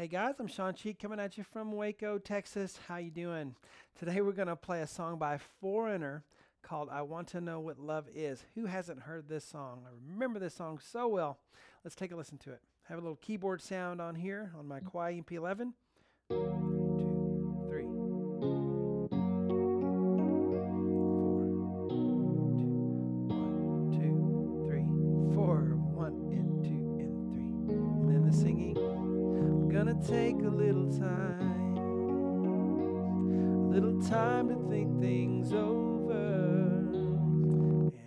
Hey guys, I'm Shawn coming at you from Waco, Texas. How you doing? Today we're going to play a song by Foreigner called I Want to Know What Love Is. Who hasn't heard this song? I remember this song so well. Let's take a listen to it. I have a little keyboard sound on here on my Kawai MP11. 2, 3, 4, 2, 1, 2, 3, 4, 1 and 2 and 3. And then the singing. Gonna take a little time to think things over,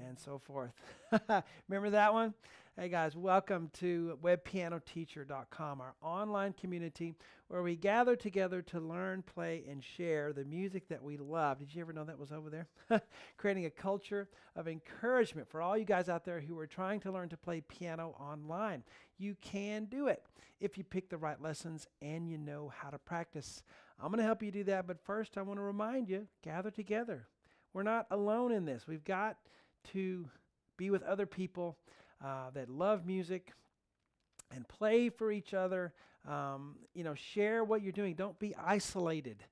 and so forth. Remember that one? Hey guys, welcome to webpianoteacher.com, our online community where we gather together to learn, play, and share the music that we love. Did you ever know that was over there? Creating a culture of encouragement for all you guys out there who are trying to learn to play piano online. You can do it if you pick the right lessons and you know how to practice. I'm going to help you do that, but first I want to remind you, gather together. We're not alone in this. We've got to be with other people that love music and play for each other. Share what you're doing. Don't be isolated.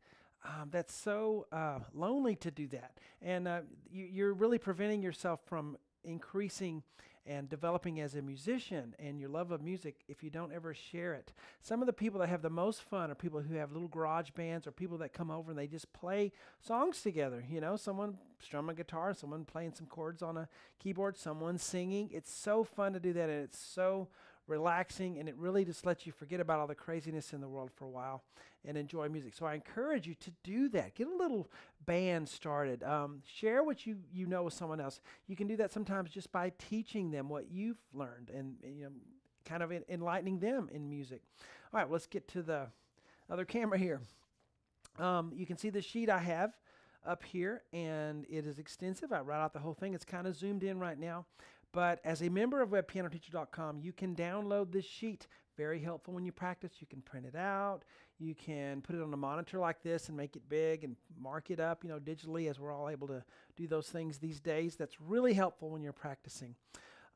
That's so lonely to do that. And you're really preventing yourself from increasing and developing as a musician and your love of music if you don't ever share it. Some of the people that have the most fun are people who have little garage bands or people that come over and they just play songs together. You know, someone strumming a guitar, someone playing some chords on a keyboard, someone singing. It's so fun to do that, and it's so relaxing, and it really just lets you forget about all the craziness in the world for a while and enjoy music. So I encourage you to do that. Get a little band started. Share what you know with someone else. You can do that sometimes just by teaching them what you've learned and kind of enlightening them in music. All right, well, let's get to the other camera here. You can see the sheet I have up here, and it is extensive. I write out the whole thing. It's kind of zoomed in right now. But as a member of webpianoteacher.com, you can download this sheet. Very helpful when you practice. You can print it out. You can put it on a monitor like this and make it big and mark it up, digitally, as we're all able to do those things these days. That's really helpful when you're practicing.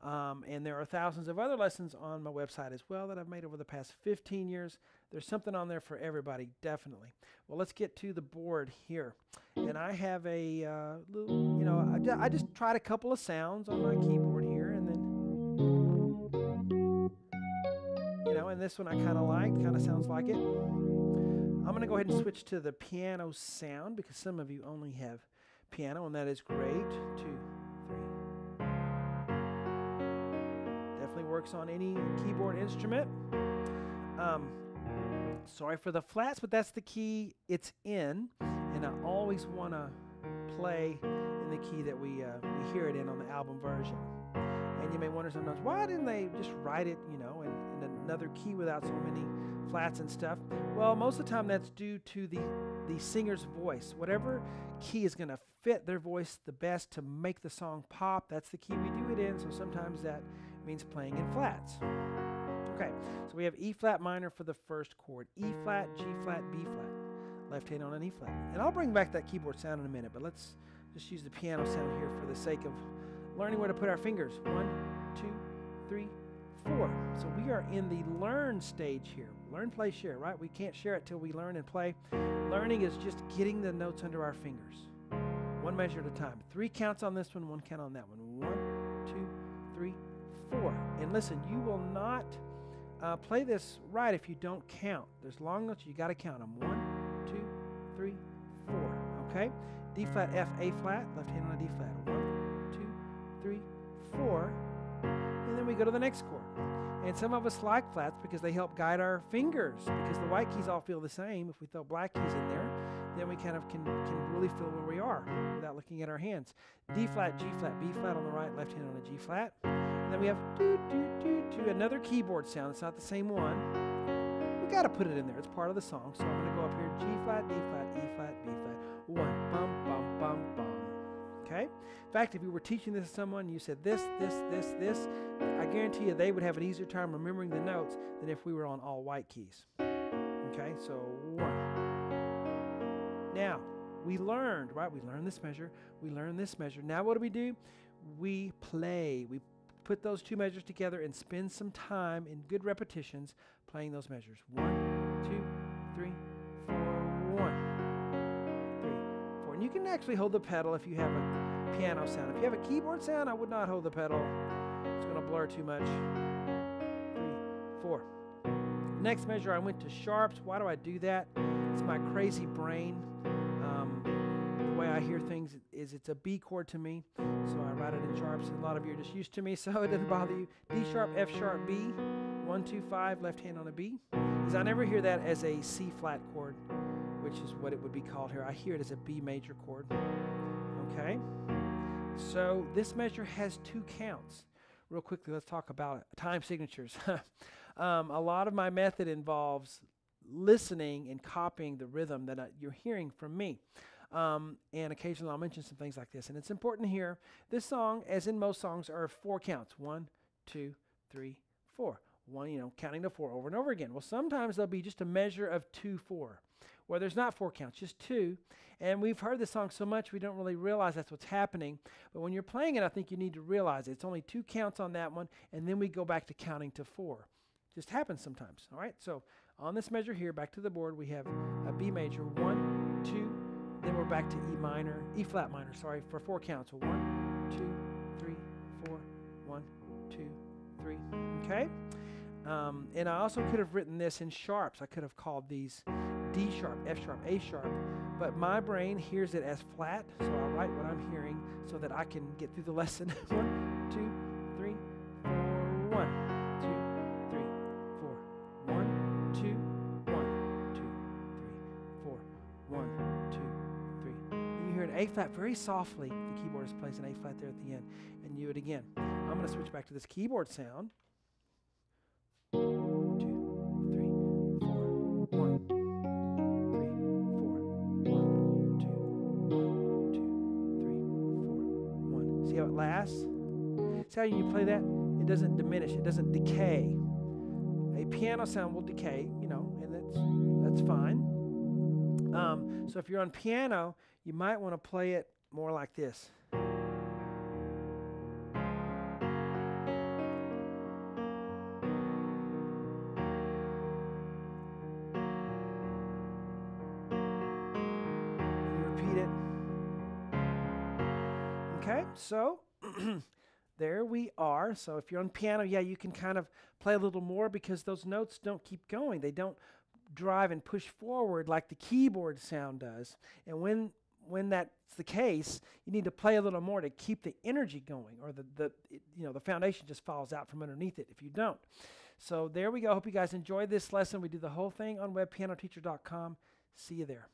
And there are thousands of other lessons on my website as well that I've made over the past 15 years. There's something on there for everybody, definitely. Well, let's get to the board here. And I have a little, I just tried a couple of sounds on my keyboard here, and then, and this one I kind of liked, kind of sounds like it. I'm going to go ahead and switch to the piano sound because some of you only have piano, and that is great. 2, 3. Definitely works on any keyboard instrument. Sorry for the flats, but that's the key it's in, and I always want to play in the key that we hear it in on the album version. And you may wonder sometimes, why didn't they just write it, in another key without so many flats and stuff? Well, most of the time that's due to the singer's voice. Whatever key is going to fit their voice the best to make the song pop, that's the key we do it in, so sometimes that means playing in flats. Okay, so we have E flat minor for the first chord, E flat, G flat, B flat, left hand on an E flat. And I'll bring back that keyboard sound in a minute, but let's just use the piano sound here for the sake of learning where to put our fingers. 1, 2, 3, 4. So we are in the learn stage here. Learn, play, share, right? We can't share it till we learn and play. Learning is just getting the notes under our fingers. One measure at a time. 3 counts on this one, 1 count on that one. 1, 2, 3, 4. And listen, you will not play this right if you don't count. There's long notes, you got to count them. 1, 2, 3, 4. Okay? D flat, F, A flat, left hand on a D flat. 1, 2, 3, 4. And then we go to the next chord. And some of us like flats because they help guide our fingers, because the white keys all feel the same. If we throw black keys in there, then we kind of can really feel where we are without looking at our hands. D flat, G flat, B flat on the right, left hand on a G flat. And then we have do, do, do, do, another keyboard sound. It's not the same one. We got to put it in there. It's part of the song. So I'm going to go up here, G flat, D flat, E flat, B flat. 1, bum, bum, bum, bum. Okay? In fact, if you were teaching this to someone, you said this, this, this, this, I guarantee you they would have an easier time remembering the notes than if we were on all white keys. Okay? So 1. Now, we learned, right? We learned this measure. We learned this measure. Now what do? We play. We put those two measures together and spend some time in good repetitions playing those measures. 1, 2, 3, 4, 1, 3, 4. And you can actually hold the pedal if you have a piano sound. If you have a keyboard sound, I would not hold the pedal. It's going to blur too much. 3, 4. Next measure, I went to sharps. Why do I do that? It's my crazy brain. The way I hear things is it's a B chord to me, so I write it in sharps. And a lot of you are just used to me, so it doesn't bother you. D sharp, F sharp, B. 1, 2, 5, left hand on a B. Because I never hear that as a C flat chord, which is what it would be called here. I hear it as a B major chord. Okay? So this measure has 2 counts. Real quickly, let's talk about time signatures. A lot of my method involves listening and copying the rhythm that you're hearing from me. And occasionally I'll mention some things like this. And it's important here, this song, as in most songs, are 4 counts. 1, 2, 3, 4. 1, counting to 4 over and over again. Well, sometimes there'll be just a measure of 2, 4, where there's not 4 counts, just 2. And we've heard this song so much we don't really realize that's what's happening. But when you're playing it, I think you need to realize it. It's only 2 counts on that one, and then we go back to counting to 4. Just happens sometimes. All right, so on this measure here, back to the board, we have a B major, 1, 2, then we're back to E flat minor, for 4 counts. So 1, 2, 3, 4, 1, 2, 3. Okay? And I also could have written this in sharps. I could have called these D sharp, F sharp, A sharp, but my brain hears it as flat, so I write what I'm hearing so that I can get through the lesson. 1, 2, 3, 4, 1. 1, 2, 1, 2, 3, 4, 1, 2, 3. And you hear an A flat very softly. The keyboardist plays an A flat there at the end, and you do it again. I'm going to switch back to this keyboard sound. 2, 3, 4, 1, 3, 4, 1, 2, 1, 2, 3, 4, 1. See how it lasts? See how you play that? It doesn't diminish. It doesn't decay. A piano sound will decay, and that's fine. So if you're on piano, you might want to play it more like this. You repeat it. Okay, so there we are. So if you're on piano, yeah, you can kind of play a little more because those notes don't keep going. They don't drive and push forward like the keyboard sound does. And when that's the case, you need to play a little more to keep the energy going, or the foundation just falls out from underneath it if you don't. So there we go. Hope you guys enjoyed this lesson. We do the whole thing on webpianoteacher.com. See you there.